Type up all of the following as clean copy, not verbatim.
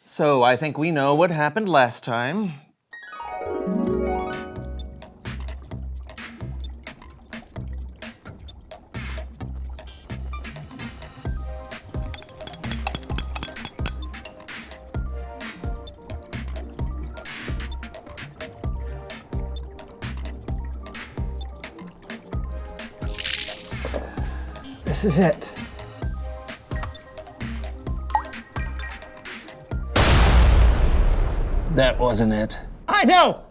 So I think we know what happened last time. This is it. That wasn't it. I know!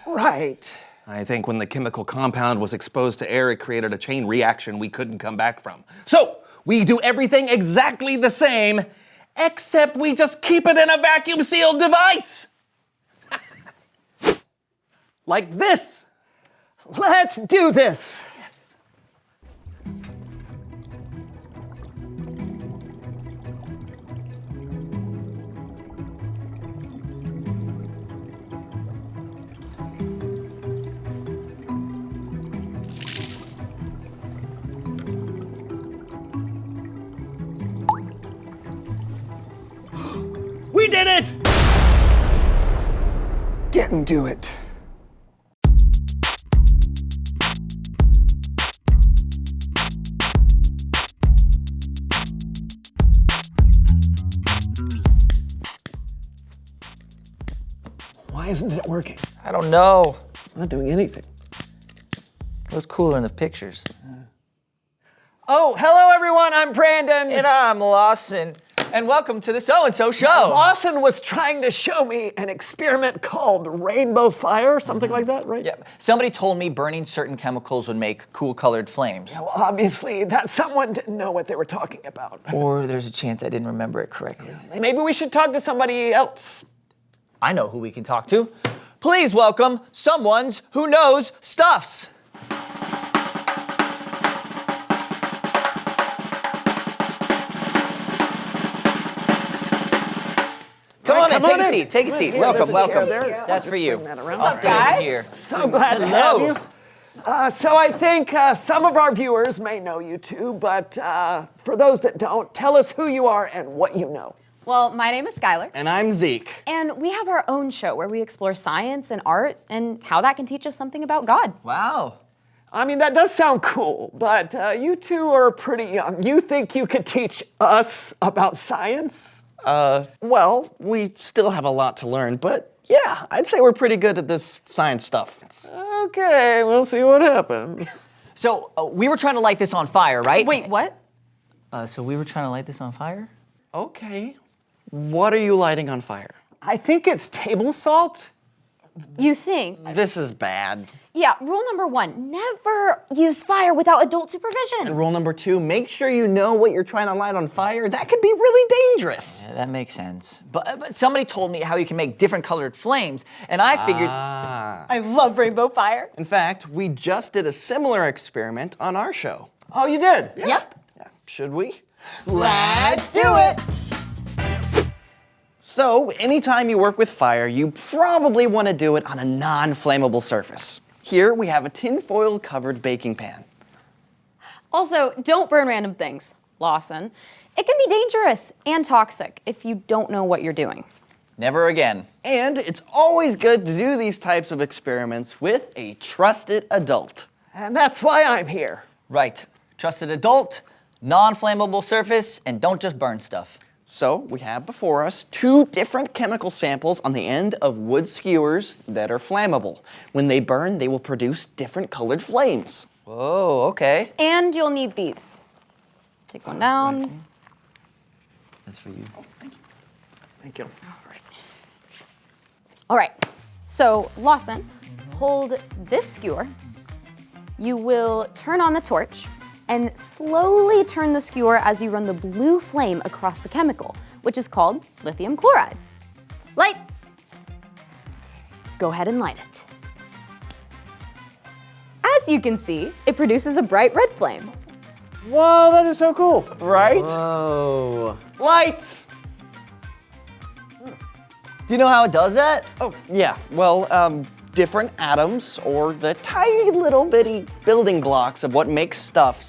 Right. I think when the chemical compound was exposed to air, it created a chain reaction we couldn't come back from. So, we do everything exactly the same, except we just keep it in a vacuum-sealed device. Like this. Let's do this. We did it! Didn't do it. Why isn't it working? I don't know. It's not doing anything. It looks cooler in the pictures. Oh, hello everyone, I'm Brandon. And I'm Lawson. And welcome to the So-and-So Show. Lawson was trying to show me an experiment called Rainbow Fire, something like that, right? Yeah, somebody told me burning certain chemicals would make cool colored flames. Well, obviously, that someone didn't know what they were talking about. Or there's a chance I didn't remember it correctly. Maybe we should talk to somebody else. I know who we can talk to. Please welcome someone's who knows stuffs. Come on in, take a seat, take a seat. Here, Welcome, there's a chair welcome. there. That's for you. Bring that around. I'll stay in here. So glad to have you. So I think some of our viewers may know you two, but for those that don't, tell us who you are and what you know. Well, my name is Skylar, And I'm Zeke. and we have our own show where we explore science and art and how that can teach us something about God. Wow. I mean, that does sound cool, but you two are pretty young. You think you could teach us about science? Well, we still have a lot to learn, but yeah, I'd say we're pretty good at this science stuff. Okay, we'll see what happens. So we were trying to light this on fire, right? Wait, what? So we were trying to light this on fire? Okay. What are you lighting on fire? I think it's table salt. You think? This is bad. Yeah, rule number 1, never use fire without adult supervision. And rule number 2, make sure you know what you're trying to light on fire. That could be really dangerous. Yeah, that makes sense. But somebody told me how you can make different colored flames, and I figured. I love rainbow fire. In fact, we just did a similar experiment on our show. Oh, you did? Yep. Yeah, should we? Let's do it. So, anytime you work with fire, you probably want to do it on a non-flammable surface. Here we have a tinfoil covered baking pan. Also, don't burn random things, Lawson. It can be dangerous and toxic if you don't know what you're doing. Never again. And it's always good to do these types of experiments with a trusted adult. And that's why I'm here. Right. Trusted adult, non-flammable surface, and don't just burn stuff. So we have before us 2 different chemical samples on the end of wood skewers that are flammable. When they burn, they will produce different colored flames. Whoa, okay. And you'll need these. Take one down. That's for you. Thank you. All right, so Lawson, hold this skewer. You will turn on the torch and slowly turn the skewer as you run the blue flame across the chemical, which is called lithium chloride. Lights! Go ahead and light it. As you can see, it produces a bright red flame. Whoa, that is so cool. Right? Whoa. Lights! Do you know how it does that? Oh, yeah. Well, different atoms, or the tiny little bitty building blocks of what makes stuff,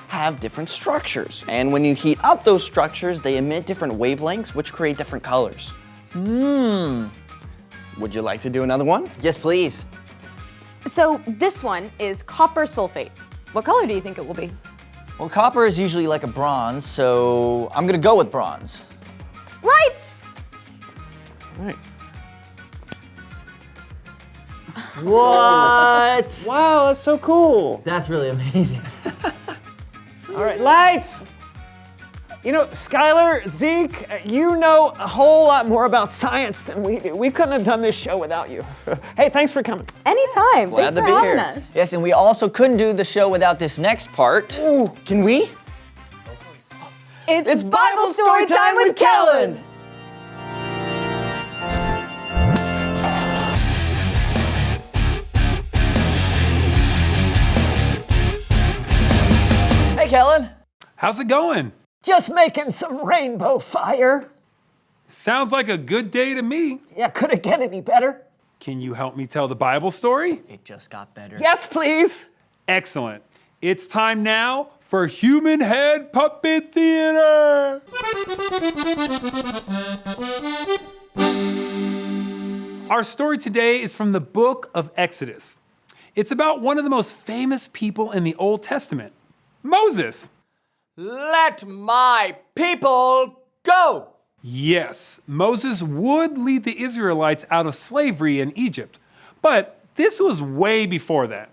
have different structures. And when you heat up those structures, they emit different wavelengths, which create different colors. Would you like to do another one? Yes, please. So this one is copper sulfate. What color do you think it will be? Well, copper is usually like a bronze, so I'm gonna go with bronze. Lights! All right. What? Wow, that's so cool. That's really amazing. All right, lights. You know, Skylar, Zeke, you know a whole lot more about science than we do. We couldn't have done this show without you. Hey, thanks for coming. Anytime. Glad Thanks to for be having here. us. Yes, and we also couldn't do the show without this next part. Ooh, can we? It's Bible story time with Kellen. Hey, Kellen. How's it going? Just making some rainbow fire. Sounds like a good day to me. Yeah, could it get any better? Can you help me tell the Bible story? It just got better. Yes, please. Excellent. It's time now for Human Head Puppet Theater. Our story today is from the book of Exodus. It's about one of the most famous people in the Old Testament, Moses. Let my people go. Yes, Moses would lead the Israelites out of slavery in Egypt, but this was way before that.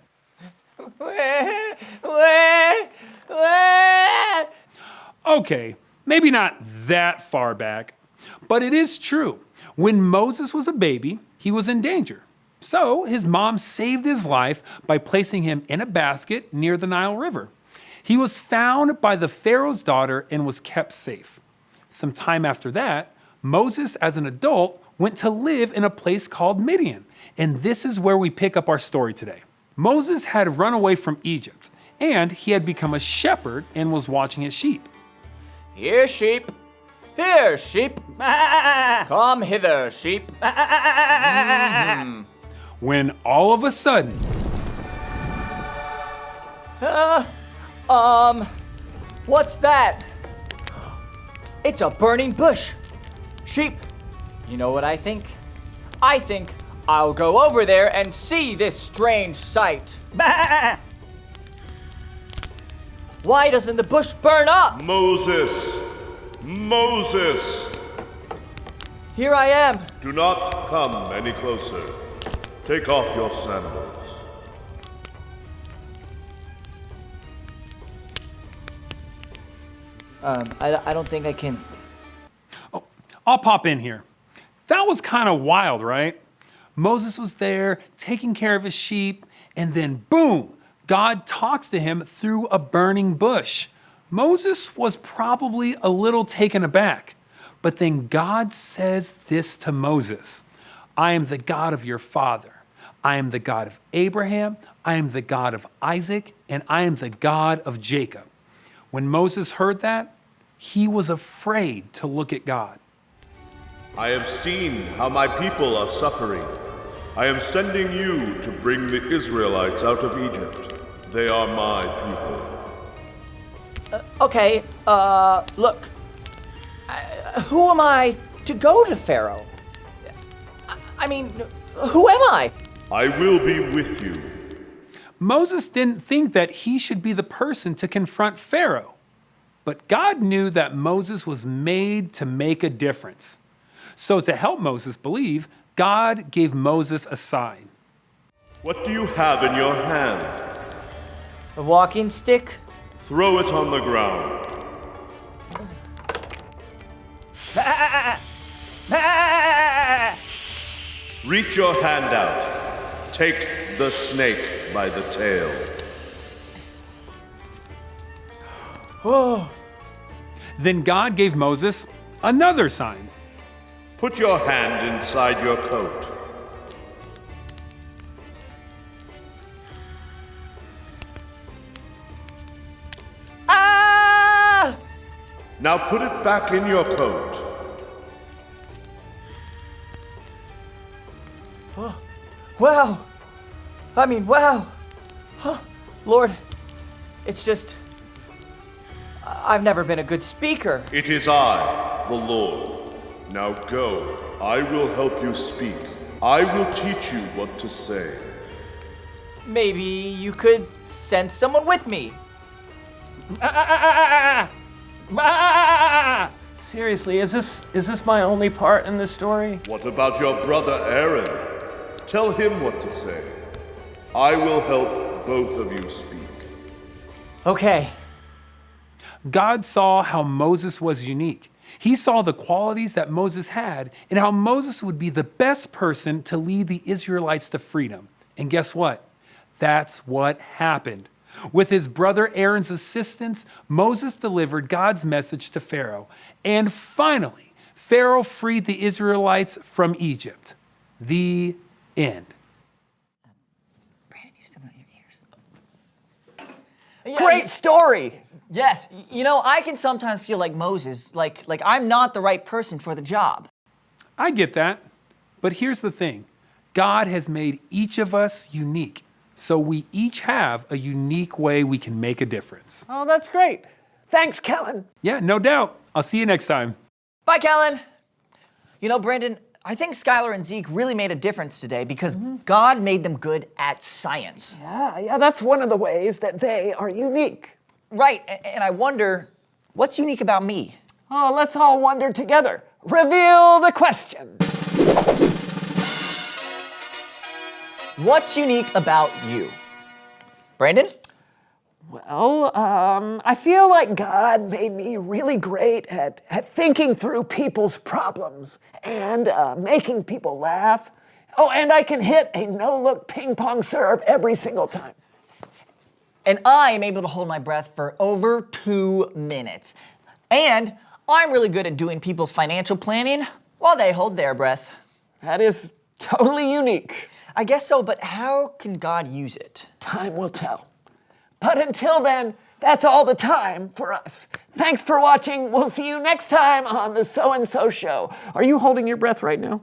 Okay, maybe not that far back, but it is true. When Moses was a baby, he was in danger. So his mom saved his life by placing him in a basket near the Nile River. He was found by the Pharaoh's daughter and was kept safe. Some time after that, Moses, as an adult, went to live in a place called Midian. And this is where we pick up our story today. Moses had run away from Egypt, and he had become a shepherd and was watching his sheep. Here, sheep. Here, sheep. Come hither, sheep. When all of a sudden, What's that? It's a burning bush. Sheep, you know what I think? I think I'll go over there and see this strange sight. Why doesn't the bush burn up? Moses! Moses! Here I am. Do not come any closer. Take off your sandals. I don't think I can. I'll pop in here. That was kind of wild, right? Moses was there taking care of his sheep, and then boom, God talks to him through a burning bush. Moses was probably a little taken aback, but then God says this to Moses: I am the God of your father. I am the God of Abraham. I am the God of Isaac, and I am the God of Jacob. When Moses heard that, he was afraid to look at God. I have seen how my people are suffering. I am sending you to bring the Israelites out of Egypt. They are my people. Okay, look. Who am I to go to Pharaoh? I mean, who am I? I will be with you. Moses didn't think that he should be the person to confront Pharaoh, but God knew that Moses was made to make a difference. So to help Moses believe, God gave Moses a sign. What do you have in your hand? A walking stick? Throw it on the ground. Reach your hand out. Take the snake by the tail. Then God gave Moses another sign. Put your hand inside your coat. Ah! Now put it back in your coat. Wow. I mean, wow. Huh. Lord, it's just I've never been a good speaker. It is I, the Lord. Now go. I will help you speak. I will teach you what to say. Maybe you could send someone with me. Seriously, is this my only part in this story? What about your brother Aaron? Tell him what to say. I will help both of you speak. Okay. God saw how Moses was unique. He saw the qualities that Moses had and how Moses would be the best person to lead the Israelites to freedom. And guess what? That's what happened. With his brother Aaron's assistance, Moses delivered God's message to Pharaoh. And finally, Pharaoh freed the Israelites from Egypt. The end. Brandon, you still got your ears. Great story. Yes, you know, I can sometimes feel like Moses, like I'm not the right person for the job. I get that. But here's the thing. God has made each of us unique. So we each have a unique way we can make a difference. Oh, that's great. Thanks, Kellen. Yeah, no doubt. I'll see you next time. Bye, Kellen. You know, Brandon, I think Skylar and Zeke really made a difference today because God made them good at science. Yeah, that's one of the ways that they are unique. Right, and I wonder, what's unique about me? Oh, let's all wonder together. Reveal the question. What's unique about you? Brandon? Well, I feel like God made me really great at thinking through people's problems and making people laugh. Oh, and I can hit a no-look ping pong serve every single time. And I am able to hold my breath for over 2 minutes. And I'm really good at doing people's financial planning while they hold their breath. That is totally unique. I guess so, but how can God use it? Time will tell. But until then, that's all the time for us. Thanks for watching. We'll see you next time on the So and So Show. Are you holding your breath right now?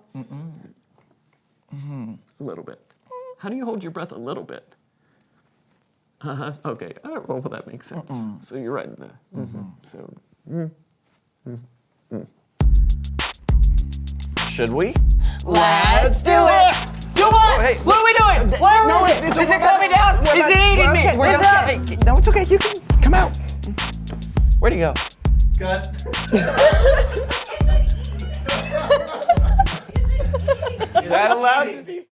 A little bit. How do you hold your breath a little bit? Okay. All right, well, that makes sense. So you're right in the. Should we? Let's do it! Do what? hey, what are we doing? Where no, is it? it's- Is it coming down? Is it eating me? We're What's not- up? hey, no, it's okay. You can come out. Where'd he go? Is that allowed to be?